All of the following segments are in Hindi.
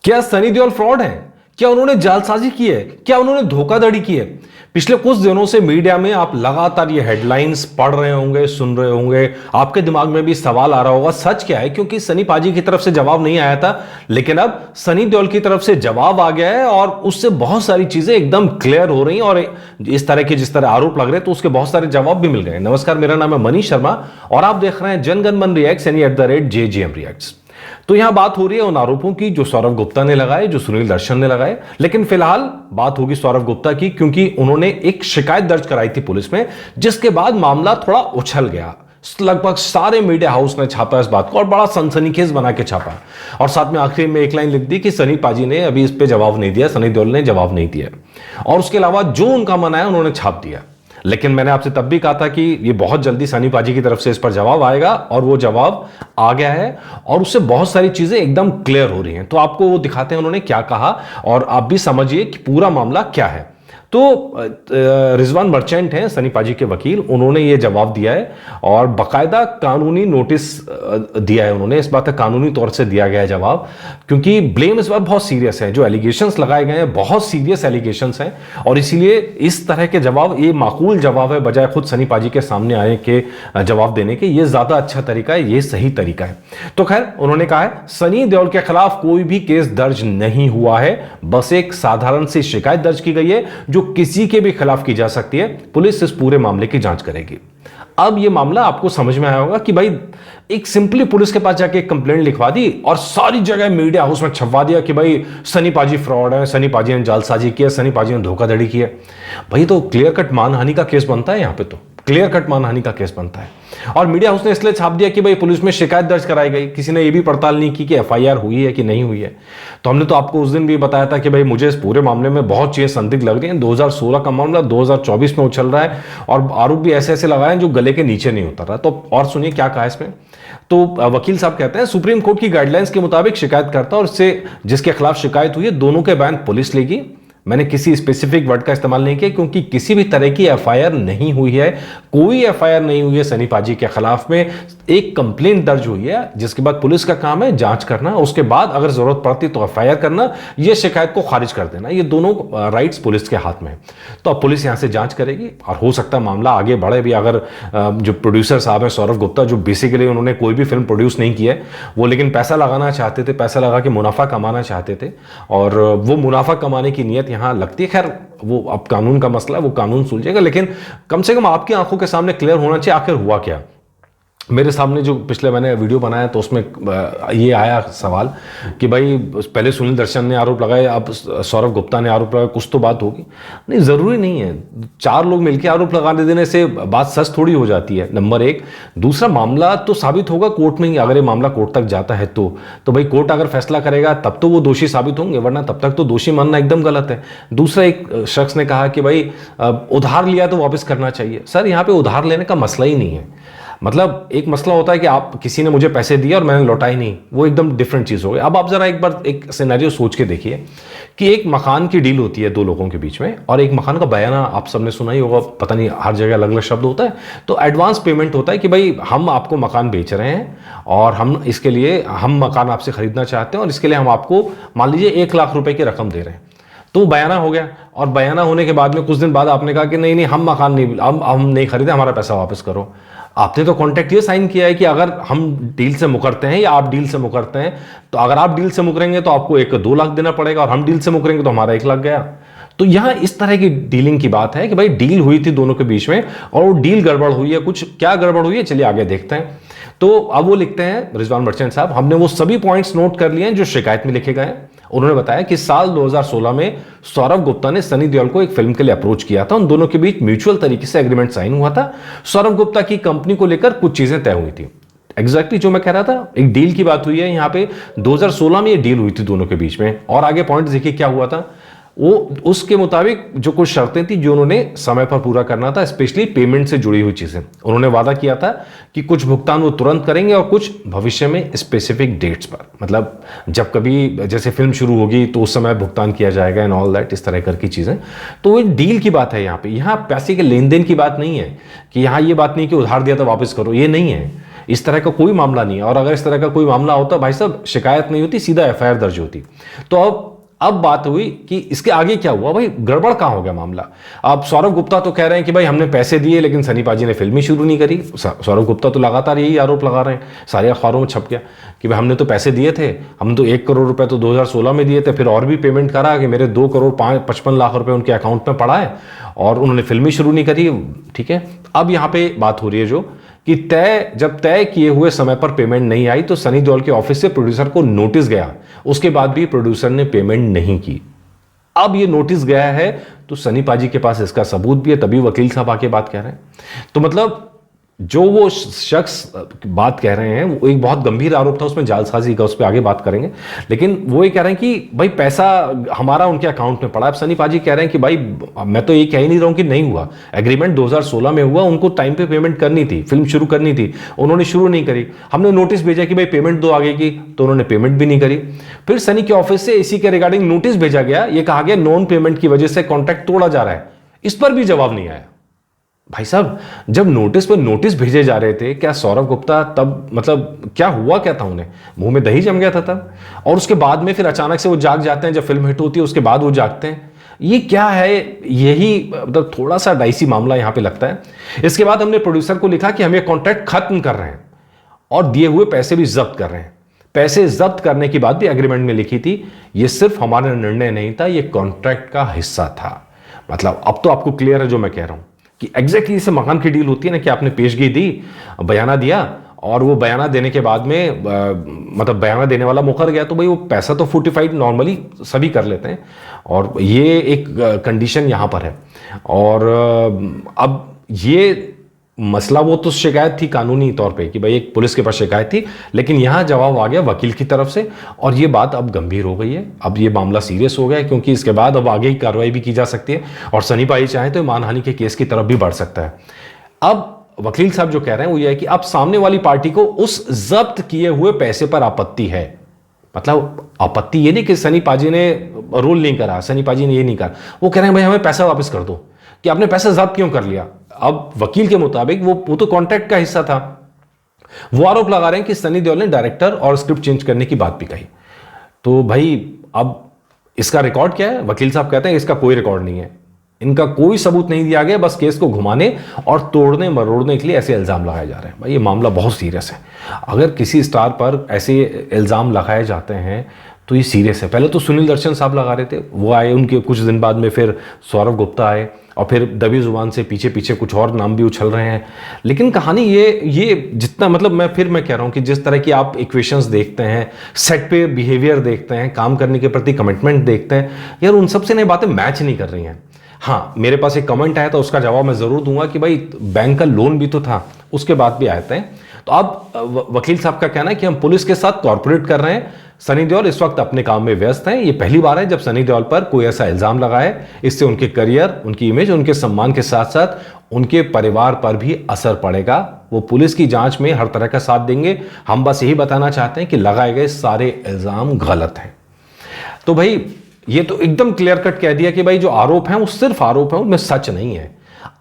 क्या सनी देओल फ्रॉड है? क्या उन्होंने जालसाजी की है? क्या उन्होंने धोखाधड़ी की है? पिछले कुछ दिनों से मीडिया में आप लगातार ये हेडलाइंस पढ़ रहे होंगे, सुन रहे होंगे, आपके दिमाग में भी सवाल आ रहा होगा सच क्या है, क्योंकि सनी पाजी की तरफ से जवाब नहीं आया था, लेकिन अब सनी देओल की तरफ से जवाब आ गया है और उससे बहुत सारी चीजें एकदम क्लियर हो रही हैं और इस तरह के जिस तरह आरोप लग रहे हैं तो उसके बहुत सारे जवाब भी मिल गए। नमस्कार, मेरा नाम है मनीष शर्मा और आप देख रहे हैं जनगण मन रिएक्ट्स यानी @JGM रिएक्ट्स। तो यहां बात हो रही है उन आरोपों की जो सौरव गुप्ता ने लगाए, जो सुनील दर्शन ने लगाए, लेकिन फिलहाल बात होगी सौरव गुप्ता की, क्योंकि उन्होंने एक शिकायत दर्ज कराई थी पुलिस में, जिसके बाद मामला थोड़ा उछल गया। लगभग सारे मीडिया हाउस ने छापा इस बात को और बड़ा सनसनीखेज बना के छापा और साथ में आखिर में एक लाइन लिख दी कि सनी पाजी ने अभी इस पे जवाब नहीं दिया, सनी देओल ने जवाब नहीं दिया और उसके अलावा जो उनका मन आया उन्होंने छाप दिया। लेकिन मैंने आपसे तब भी कहा था कि ये बहुत जल्दी सनी पाजी की तरफ से इस पर जवाब आएगा और वो जवाब आ गया है और उससे बहुत सारी चीजें एकदम क्लियर हो रही हैं। तो आपको वो दिखाते हैं उन्होंने क्या कहा और आप भी समझिए कि पूरा मामला क्या है। तो रिजवान मर्चेंट हैं सनी पाजी के वकील, उन्होंने ये जवाब दिया है और बाकायदा कानूनी नोटिस दिया है उन्होंने, इस बात का कानूनी तौर से दिया गया है जवाब, क्योंकि ब्लेम इस बार बहुत सीरियस है। जो एलिगेशंस लगाए गए हैं बहुत सीरियस एलिगेशंस हैं और इसीलिए इस तरह के जवाब ये माकूल जवाब है, बजाय खुद सनी पाजी के सामने आने के जवाब देने के। ये ज्यादा अच्छा तरीका है, ये सही तरीका है। तो खैर उन्होंने कहा है सनी देओल के खिलाफ कोई भी केस दर्ज नहीं हुआ है, बस एक साधारण सी शिकायत दर्ज की गई है जो किसी के भी खिलाफ की जा सकती है। पुलिस इस पूरे मामले की जांच करेगी। अब यह मामला आपको समझ में आया होगा कि भाई एक सिंपली पुलिस के पास जाके एक कंप्लेंट लिखवा दी और सारी जगह मीडिया हाउस में छपवा दिया कि भाई सनी पाजी फ्रॉड है, सनी पाजी ने जालसाजी की है, सनी पाजी ने धोखाधड़ी की है। भाई तो क्लियर कट मानहानि का केस बनता है, यहां पे तो क्लियर कट मानहानि का केस बनता है। और मीडिया हाउस ने इसलिए छाप दिया कि भाई पुलिस में शिकायत दर्ज कराई गई, किसी ने यह भी पड़ताल नहीं की कि FIR हुई है कि नहीं हुई है। तो हमने तो आपको उस दिन भी बताया था कि भाई मुझे इस पूरे मामले में बहुत चीजें संदिग्ध लग रही हैं। 2016 का मामला 2024 में उछल रहा है और आरोप भी ऐसे ऐसे लगाए हैं जो गले के नीचे नहीं उतर रहा। तो और सुनिए क्या कहा इसमें। तो वकील साहब कहते हैं सुप्रीम कोर्ट की गाइडलाइंस के मुताबिक शिकायतकर्ता और इससे जिसके खिलाफ शिकायत हुई है दोनों के बयान पुलिस लेगी। मैंने किसी स्पेसिफिक वर्ड का इस्तेमाल नहीं किया क्योंकि किसी भी तरह की FIR नहीं हुई है, कोई FIR नहीं हुई है सनी पाजी के खिलाफ में। एक कंप्लेंट दर्ज हुई है जिसके बाद पुलिस का काम है जांच करना, उसके बाद अगर जरूरत पड़ती तो FIR करना, यह शिकायत को खारिज कर देना। ये दोनों राइट्स पुलिस के हाथ में है। तो अब पुलिस यहां से जांच करेगी और हो सकता है मामला आगे बढ़े भी। अगर जो प्रोड्यूसर साहब हैं सौरव गुप्ता, जो बेसिकली उन्होंने कोई भी फिल्म प्रोड्यूस नहीं की है, वो लेकिन पैसा लगाना चाहते थे, पैसा लगा के मुनाफा कमाना चाहते थे और वो मुनाफा कमाने की नीयत यहां लगती है। खैर वो अब कानून का मसला है, वो कानून सुलझेगा, लेकिन कम से कम आपकी आंखों के सामने क्लियर होना चाहिए आखिर हुआ क्या। मेरे सामने जो पिछले मैंने वीडियो बनाया तो उसमें ये आया सवाल कि भाई पहले सुनील दर्शन ने आरोप लगाए, अब सौरव गुप्ता ने आरोप लगाया, कुछ तो बात होगी। नहीं, जरूरी नहीं है 4 लोग मिलकर आरोप लगाने देने से बात सच थोड़ी हो जाती है, नंबर 1। दूसरा, मामला तो साबित होगा कोर्ट में ही। अगर ये मामला कोर्ट तक जाता है तो भाई कोर्ट अगर फैसला करेगा तब तो वो दोषी साबित होंगे, वरना तब तक तो दोषी मानना एकदम गलत है। दूसरा, एक शख्स ने कहा कि भाई उधार लिया तो वापस करना चाहिए। सर यहाँ पे उधार लेने का मसला ही नहीं है। मतलब एक मसला होता है कि आप किसी ने मुझे पैसे दिए और मैंने लौटाई नहीं, वो एकदम डिफरेंट चीज़ हो गई। अब आप जरा एक बार एक सिनेरियो सोच के देखिए कि एक मकान की डील होती है 2 लोगों के बीच में और एक मकान का बयाना आप सबने सुना ही होगा, पता नहीं हर जगह अलग अलग शब्द होता है। तो एडवांस पेमेंट होता है कि भाई हम आपको मकान बेच रहे हैं और हम इसके लिए हम मकान आपसे खरीदना चाहते हैं और इसके लिए हम आपको मान लीजिए 1 लाख रुपए की रकम दे रहे हैं। तो बयाना हो गया और बयाना होने के बाद में कुछ दिन बाद आपने कहा कि नहीं नहीं हम मकान नहीं, हम नहीं खरीदे, हमारा पैसा वापस करो। आपने तो कॉन्ट्रैक्ट ये साइन किया है कि अगर हम डील से मुकरते हैं या आप डील से मुकरते हैं, तो अगर आप डील से मुकरेंगे तो आपको 1-2 लाख देना पड़ेगा और हम डील से मुकरेंगे तो हमारा 1 लाख गया। तो यहां इस तरह की डीलिंग की बात है कि भाई डील हुई थी दोनों के बीच में और वो डील गड़बड़ हुई है। कुछ क्या गड़बड़ हुई है चलिए आगे देखते हैं। तो अब वो लिखते हैं रिजवान मर्चेंट साहब, हमने वो सभी पॉइंट्स नोट कर लिए हैं जो शिकायत में लिखे गए हैं। उन्होंने बताया कि साल 2016 में सौरव गुप्ता ने सनी देओल को एक फिल्म के लिए अप्रोच किया था। उन दोनों के बीच म्यूचुअल तरीके से एग्रीमेंट साइन हुआ था। सौरव गुप्ता की कंपनी को लेकर कुछ चीजें तय हुई थी। एग्जैक्टली जो मैं कह रहा था, एक डील की बात हुई है यहां पे। 2016 में ये डील हुई थी दोनों के बीच में और आगे पॉइंट देखिए क्या हुआ था। वो उसके मुताबिक जो कुछ शर्तें थी जो उन्होंने समय पर पूरा करना था, स्पेशली पेमेंट से जुड़ी हुई चीजें। उन्होंने वादा किया था कि कुछ भुगतान वो तुरंत करेंगे और कुछ भविष्य में स्पेसिफिक डेट्स पर, मतलब जब कभी जैसे फिल्म शुरू होगी तो उस समय भुगतान किया जाएगा एंड ऑल दैट, इस तरह कर की चीजें। तो वो डील की बात है यहाँ पे। यहाँ पैसे के लेन देन की बात नहीं है कि यहाँ ये बात नहीं कि उधार दिया तो वापस करो, ये नहीं है। इस तरह का कोई मामला नहीं है। और अगर इस तरह का कोई मामला होता भाई साहब, शिकायत नहीं होती, सीधा एफआईआर दर्ज होती। तो अब बात हुई कि इसके आगे क्या हुआ, भाई गड़बड़ कहां हो गया मामला। अब सौरभ गुप्ता तो कह रहे हैं कि भाई हमने पैसे दिए लेकिन सनी पाजी ने फिल्म ही शुरू नहीं करी। सौरभ गुप्ता तो लगातार यही आरोप लगा रहे हैं, सारे अखबारों में छप गया कि भाई हमने तो पैसे दिए थे, हम तो 1 करोड़ रुपए तो 2016 में दिए थे, फिर और भी पेमेंट करा कि मेरे 2 करोड़ 55 लाख रुपए उनके अकाउंट में पड़ा है और उन्होंने फिल्म ही शुरू नहीं करी। ठीक है, अब यहां पर बात हो रही है जो कि जब तय किए हुए समय पर पेमेंट नहीं आई तो सनी देओल के ऑफिस से प्रोड्यूसर को नोटिस गया, उसके बाद भी प्रोड्यूसर ने पेमेंट नहीं की। अब ये नोटिस गया है तो सनी पाजी के पास इसका सबूत भी है, तभी वकील साहब आके बात कह रहे हैं। तो मतलब जो वो शख्स बात कह रहे हैं वो एक बहुत गंभीर आरोप था उसमें जालसाजी का, उस पर आगे बात करेंगे। लेकिन वो ये कह रहे हैं कि भाई पैसा हमारा उनके अकाउंट में पड़ा। अब सनी पाजी कह रहे हैं कि भाई मैं तो ये कह ही नहीं रहा हूं कि नहीं हुआ, एग्रीमेंट 2016 में हुआ, उनको टाइम पे पेमेंट करनी थी, फिल्म शुरू करनी थी, उन्होंने शुरू नहीं करी। हमने नोटिस भेजा कि भाई पेमेंट दो आगे की, तो उन्होंने पेमेंट भी नहीं करी। फिर सनी के ऑफिस से इसी के रिगार्डिंग नोटिस भेजा गया, ये कहा गया नॉन पेमेंट की वजह से कॉन्ट्रैक्ट तोड़ा जा रहा है, इस पर भी जवाब नहीं आया। भाई साहब जब नोटिस पर नोटिस भेजे जा रहे थे, क्या सौरभ गुप्ता तब मतलब क्या हुआ क्या था, उन्हें मुंह में दही जम गया था तब, और उसके बाद में फिर अचानक से वो जाग जाते हैं जब फिल्म हिट होती है, उसके बाद वो जागते हैं, ये क्या है? यही मतलब थोड़ा सा डाइसी मामला यहां पे लगता है। इसके बाद हमने प्रोड्यूसर को लिखा कि हम ये कॉन्ट्रैक्ट खत्म कर रहे हैं और दिए हुए पैसे भी जब्त कर रहे हैं। पैसे जब्त करने की बात भी एग्रीमेंट में लिखी थी, ये सिर्फ हमारा निर्णय नहीं था, ये कॉन्ट्रैक्ट का हिस्सा था। मतलब अब तो आपको क्लियर है जो मैं कह रहा हूं कि एग्जैक्टली जैसे मकान की डील होती है ना कि आपने पेशगी दी, बयाना दिया और वो बयाना देने के बाद में मतलब बयाना देने वाला मुकर गया तो भाई वो पैसा तो फुटिफाइड नॉर्मली सभी कर लेते हैं, और ये एक कंडीशन यहां पर है। और अब ये मसला वो तो शिकायत थी कानूनी तौर पे कि भाई एक पुलिस के पास शिकायत थी, लेकिन यहां जवाब आ गया वकील की तरफ से और ये बात अब गंभीर हो गई है। अब ये मामला सीरियस हो गया है क्योंकि इसके बाद अब आगे की कार्रवाई भी की जा सकती है और सनी पाजी चाहे तो मानहानि के केस की तरफ भी बढ़ सकता है। अब वकील साहब जो कह रहे हैं वो ये है कि अब सामने वाली पार्टी को उस जब्त किए हुए पैसे पर आपत्ति है। मतलब आपत्ति ये नहीं कि सनी पाजी ने रोल नहीं करा, सनी पाजी ने ये नहीं कहा, वो कह रहे हैं भाई हमें पैसा वापस कर दो, कि आपने पैसा जब्त क्यों कर लिया। अब वकील के मुताबिक वो तो कॉन्ट्रैक्ट का हिस्सा था। वो आरोप लगा रहे हैं कि सनी देओल ने डायरेक्टर और स्क्रिप्ट चेंज करने की बात भी कही। तो भाई अब इसका रिकॉर्ड क्या है? वकील साहब कहते हैं इसका कोई रिकॉर्ड नहीं है, इनका कोई सबूत नहीं दिया गया, बस केस को घुमाने और तोड़ने मरोड़ने के लिए ऐसे इल्जाम लगाए जा रहे हैं। भाई ये मामला बहुत सीरियस है। अगर किसी स्टार पर ऐसे इल्जाम लगाए जाते हैं तो ये सीरियस है। पहले तो सुनील दर्शन साहब लगा रहे थे, वो आए, उनके कुछ दिन बाद में फिर सौरभ गुप्ता आए और फिर दबी जुबान से पीछे पीछे कुछ और नाम भी उछल रहे हैं। लेकिन कहानी ये जितना मतलब मैं कह रहा हूं कि जिस तरह की आप इक्वेशंस देखते हैं, सेट पे बिहेवियर देखते हैं, काम करने के प्रति कमिटमेंट देखते हैं, यार उन सबसे नई बातें मैच नहीं कर रही हैं। हाँ, मेरे पास एक कमेंट आया था, उसका जवाब मैं जरूर दूंगा कि भाई बैंक का लोन भी तो था, उसके बाद भी आए थे। तो अब वकील साहब का कहना है कि हम पुलिस के साथ कॉर्पोरेट कर रहे हैं, सनी देओल इस वक्त अपने काम में व्यस्त हैं। ये पहली बार है जब सनी देओल पर कोई ऐसा इल्जाम लगा है। इससे उनके करियर, उनकी इमेज, उनके सम्मान के साथ साथ उनके परिवार पर भी असर पड़ेगा। वो पुलिस की जांच में हर तरह का साथ देंगे। हम बस यही बताना चाहते हैं कि लगाए गए सारे इल्जाम गलत हैं। तो भाई ये तो एकदम क्लियर कट कह दिया कि भाई जो आरोप हैं वो सिर्फ आरोप हैं, उनमें सच नहीं है।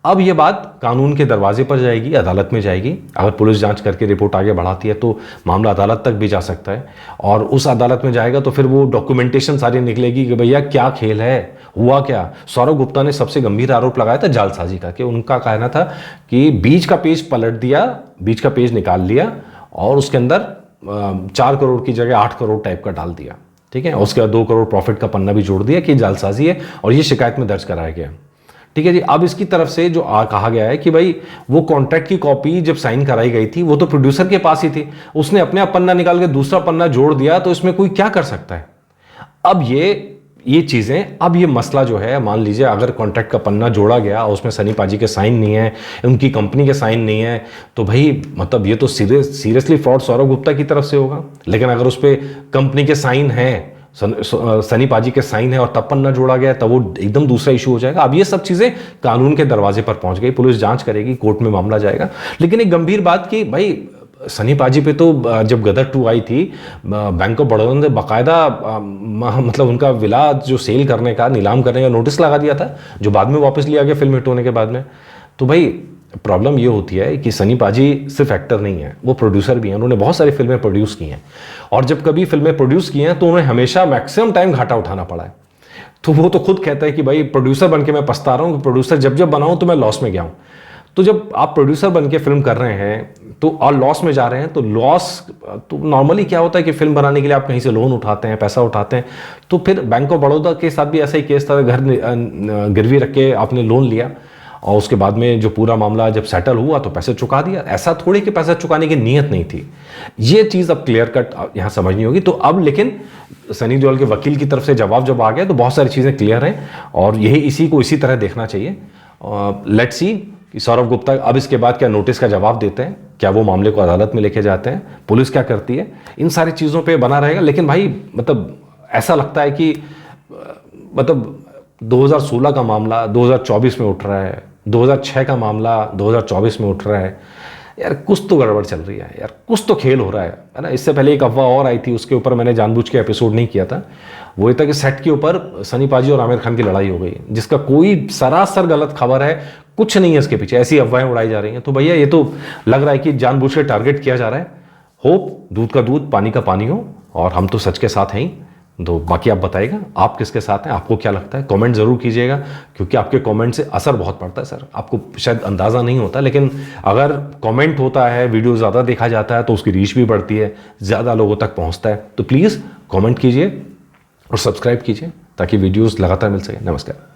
अब ये बात कानून के दरवाजे पर जाएगी, अदालत में जाएगी। अगर पुलिस जांच करके रिपोर्ट आगे बढ़ाती है तो मामला अदालत तक भी जा सकता है और उस अदालत में जाएगा तो फिर वो डॉक्यूमेंटेशन सारी निकलेगी कि भैया क्या खेल है, हुआ क्या। सौरभ गुप्ता ने सबसे गंभीर आरोप लगाया था जालसाजी का, कि उनका कहना था कि बीच का पेज पलट दिया, बीच का पेज निकाल लिया और उसके अंदर 4 करोड़ की जगह 8 करोड़ टाइप का डाल दिया। ठीक है, उसके बाद 2 करोड़ प्रॉफिट का पन्ना भी जोड़ दिया कि जालसाजी है और ये शिकायत में दर्ज कराया गया। ठीक है जी। अब इसकी तरफ से जो कहा गया है कि भाई वो कॉन्ट्रैक्ट की कॉपी जब साइन कराई गई थी वो तो प्रोड्यूसर के पास ही थी, उसने अपने आप पन्ना निकाल के दूसरा पन्ना जोड़ दिया, तो इसमें कोई क्या कर सकता है। अब ये चीजें, अब ये मसला जो है, मान लीजिए अगर कॉन्ट्रैक्ट का पन्ना जोड़ा गया और उसमें सनी पाजी के साइन नहीं है, उनकी कंपनी के साइन नहीं है, तो भाई मतलब ये तो सीरियसली फ्रॉड सौरभ गुप्ता की तरफ से होगा। लेकिन अगर उस पर कंपनी के साइन है, सनी पाजी के साइन है और तब पन्ना जोड़ा गया, तब वो एकदम दूसरा इशू हो जाएगा। अब ये सब चीजें कानून के दरवाजे पर पहुंच गई, पुलिस जांच करेगी, कोर्ट में मामला जाएगा। लेकिन एक गंभीर बात कि भाई सनी पाजी पे तो जब गदर 2 आई थी, बैंक ऑफ बड़ौदा ने बाकायदा मतलब उनका विला जो सेल करने का, नीलाम करने का नोटिस लगा दिया था, जो बाद में वापस लिया गया फिल्म हिट होने के बाद में। तो भाई प्रॉब्लम ये होती है कि सनी पाजी सिर्फ एक्टर नहीं है, वो प्रोड्यूसर भी हैं। उन्होंने बहुत सारी फिल्में प्रोड्यूस की हैं, और जब कभी फिल्में प्रोड्यूस की हैं तो उन्हें हमेशा मैक्सिमम टाइम घाटा उठाना पड़ा है। तो वो तो खुद कहता है कि भाई प्रोड्यूसर बन के मैं पछता रहा हूँ कि प्रोड्यूसर जब जब बनाऊँ तो मैं लॉस में गया हूँ। तो जब आप प्रोड्यूसर बन के फिल्म कर रहे हैं तो और लॉस में जा रहे हैं, तो लॉस तो नॉर्मली क्या होता है कि फिल्म बनाने के लिए आप कहीं से लोन उठाते हैं, पैसा उठाते हैं। तो फिर बैंक ऑफ बड़ौदा के साथ भी ऐसा ही केस था, घर गिरवी रख के आपने लोन लिया और उसके बाद में जो पूरा मामला जब सेटल हुआ तो पैसे चुका दिया। ऐसा थोड़ी कि पैसा चुकाने की नीयत नहीं थी। ये चीज़ अब क्लियर कट यहाँ समझनी होगी। तो अब लेकिन सनी देओल के वकील की तरफ से जवाब जब आ गया तो बहुत सारी चीज़ें क्लियर हैं, और यही इसी को इसी तरह देखना चाहिए। लेट्स सी कि सौरभ गुप्ता अब इसके बाद क्या नोटिस का जवाब देते हैं, क्या वो मामले को अदालत में लेके जाते हैं, पुलिस क्या करती है, इन सारी चीज़ों पे बना रहेगा। लेकिन भाई मतलब ऐसा लगता है कि मतलब 2016 का मामला 2024 में उठ रहा है, 2006 का मामला 2024 में उठ रहा है। यार कुछ तो गड़बड़ चल रही है यार, कुछ तो खेल हो रहा है ना। इससे पहले एक अफवाह और आई थी, उसके ऊपर मैंने जानबूझ के एपिसोड नहीं किया था। वो ये था कि सेट के ऊपर सनी पाजी और आमिर खान की लड़ाई हो गई, जिसका कोई सरासर गलत खबर है, कुछ नहीं है इसके पीछे, ऐसी अफवाहें उड़ाई जा रही हैं। तो भैया ये तो लग रहा है कि जानबूझ के टारगेट किया जा रहा है। होप दूध का दूध पानी का पानी हो, और हम तो सच के साथ हैं ही। तो बाकी आप बताइएगा आप किसके साथ हैं, आपको क्या लगता है, कमेंट ज़रूर कीजिएगा, क्योंकि आपके कमेंट से असर बहुत पड़ता है सर। आपको शायद अंदाज़ा नहीं होता, लेकिन अगर कमेंट होता है, वीडियो ज़्यादा देखा जाता है तो उसकी रीच भी बढ़ती है, ज़्यादा लोगों तक पहुंचता है। तो प्लीज़ कमेंट कीजिए और सब्सक्राइब कीजिए ताकि वीडियोज़ लगातार मिल सके। नमस्कार।